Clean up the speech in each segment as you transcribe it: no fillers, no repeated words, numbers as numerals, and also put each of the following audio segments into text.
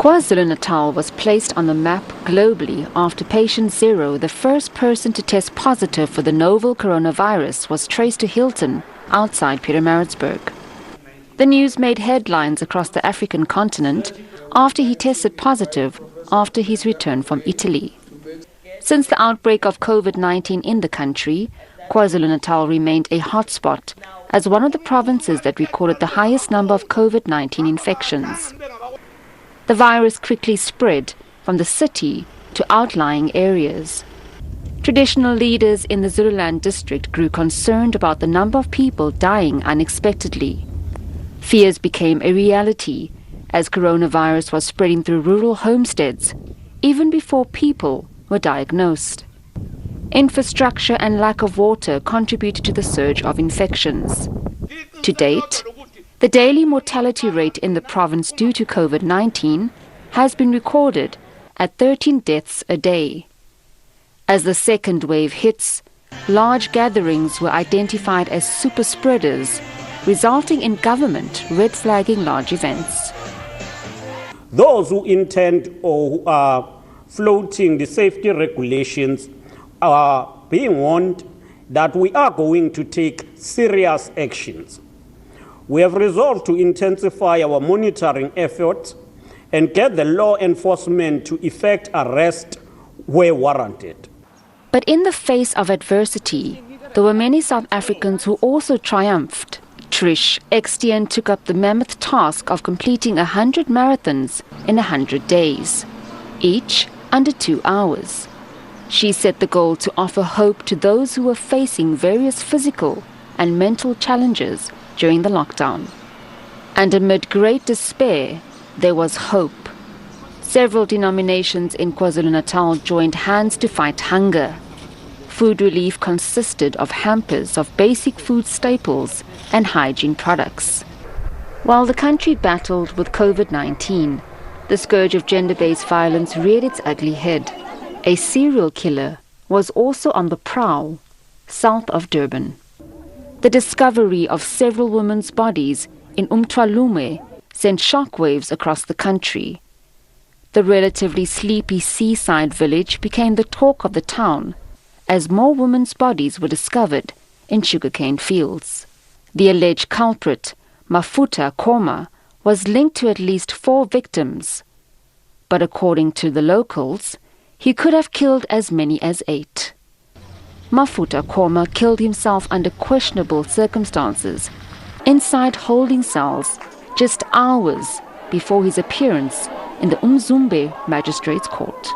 KwaZulu-Natal was placed on the map globally after patient zero, the first person to test positive for the novel coronavirus, was traced to Hilton, outside Pietermaritzburg. The news made headlines across the African continent after he tested positive after his return from Italy. Since the outbreak of COVID-19 in the country, KwaZulu-Natal remained a hotspot as one of the provinces that recorded the highest number of COVID-19 infections. The virus quickly spread from the city to outlying areas. Traditional leaders in the Zululand district grew concerned about the number of people dying unexpectedly. Fears became a reality as coronavirus was spreading through rural homesteads, even before people were diagnosed. Infrastructure and lack of water contributed to the surge of infections. To date, the daily mortality rate in the province due to COVID-19 has been recorded at 13 deaths a day. As the second wave hits, large gatherings were identified as super spreaders, resulting in government red-flagging large events. Those who intend or who are floating the safety regulations are being warned that we are going to take serious actions. We have resolved to intensify our monitoring efforts and get the law enforcement to effect arrest where warranted. But in the face of adversity, there were many South Africans who also triumphed. Trish Extian took up the mammoth task of completing 100 marathons in 100 days, each under 2 hours. She set the goal to offer hope to those who were facing various physical and mental challenges during the lockdown. And amid great despair, there was hope. Several denominations in KwaZulu-Natal joined hands to fight hunger. Food relief consisted of hampers of basic food staples and hygiene products. While the country battled with COVID-19, the scourge of gender-based violence reared its ugly head. A serial killer was also on the prowl, south of Durban. The discovery of several women's bodies in Umthwalume sent shockwaves across the country. The relatively sleepy seaside village became the talk of the town as more women's bodies were discovered in sugarcane fields. The alleged culprit, Mafuta Koma, was linked to at least 4 victims. But according to the locals, he could have killed as many as 8. Mafuta Koma killed himself under questionable circumstances, inside holding cells, just hours before his appearance in the Umzumbe Magistrates Court.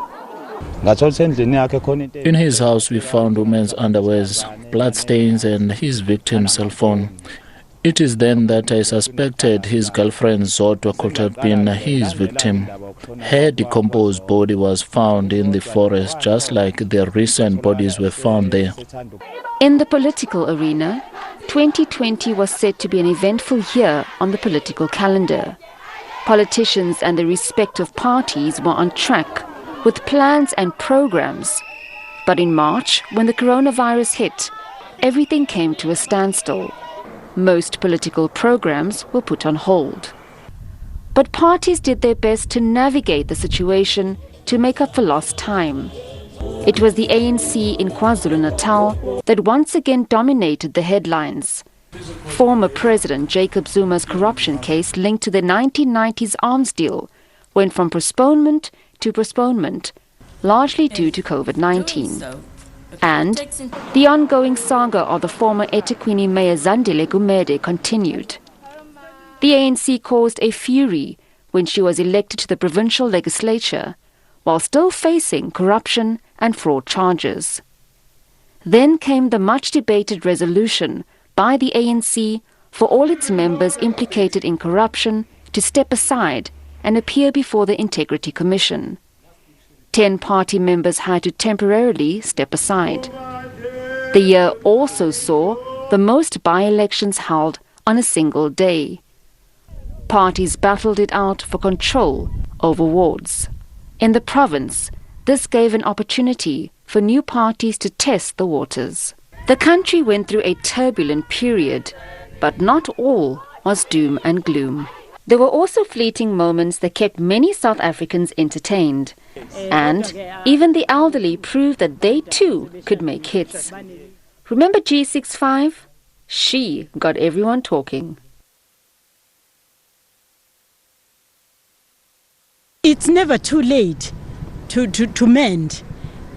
In his house we found women's underwears, bloodstains and his victim's cell phone. It is then that I suspected his girlfriend Zodwa could have been his victim. Her decomposed body was found in the forest, just like the recent bodies were found there. In the political arena, 2020 was said to be an eventful year on the political calendar. Politicians and the respective parties were on track with plans and programs. But in March, when the coronavirus hit, everything came to a standstill. Most political programs were put on hold. But parties did their best to navigate the situation to make up for lost time. It was the ANC in KwaZulu-Natal that once again dominated the headlines. Former President Jacob Zuma's corruption case linked to the 1990s arms deal went from postponement to postponement, largely due to COVID-19. And the ongoing saga of the former eThekwini Mayor Zandile Gumede continued. The ANC caused a fury when she was elected to the provincial legislature, while still facing corruption and fraud charges. Then came the much-debated resolution by the ANC for all its members implicated in corruption to step aside and appear before the Integrity Commission. 10 party members had to temporarily step aside. The year also saw the most by-elections held on a single day. Parties battled it out for control over wards. In the province, this gave an opportunity for new parties to test the waters. The country went through a turbulent period, but not all was doom and gloom. There were also fleeting moments that kept many South Africans entertained. And even the elderly proved that they too could make hits. Remember G65? She got everyone talking. It's never too late to mend.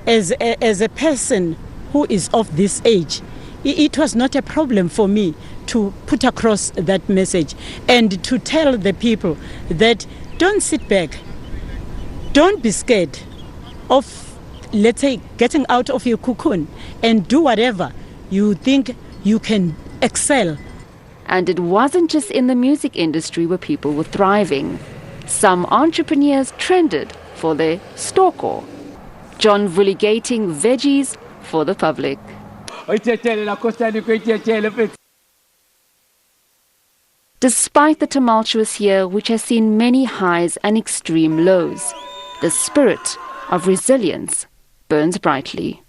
As a person who is of this age, it was not a problem for me to put across that message and to tell the people that don't sit back, don't be scared of, let's say, getting out of your cocoon and do whatever you think you can excel. And it wasn't just in the music industry where people were thriving. Some entrepreneurs trended for their stalker, John vulligating veggies for the public. Despite the tumultuous year, which has seen many highs and extreme lows, the spirit of resilience burns brightly.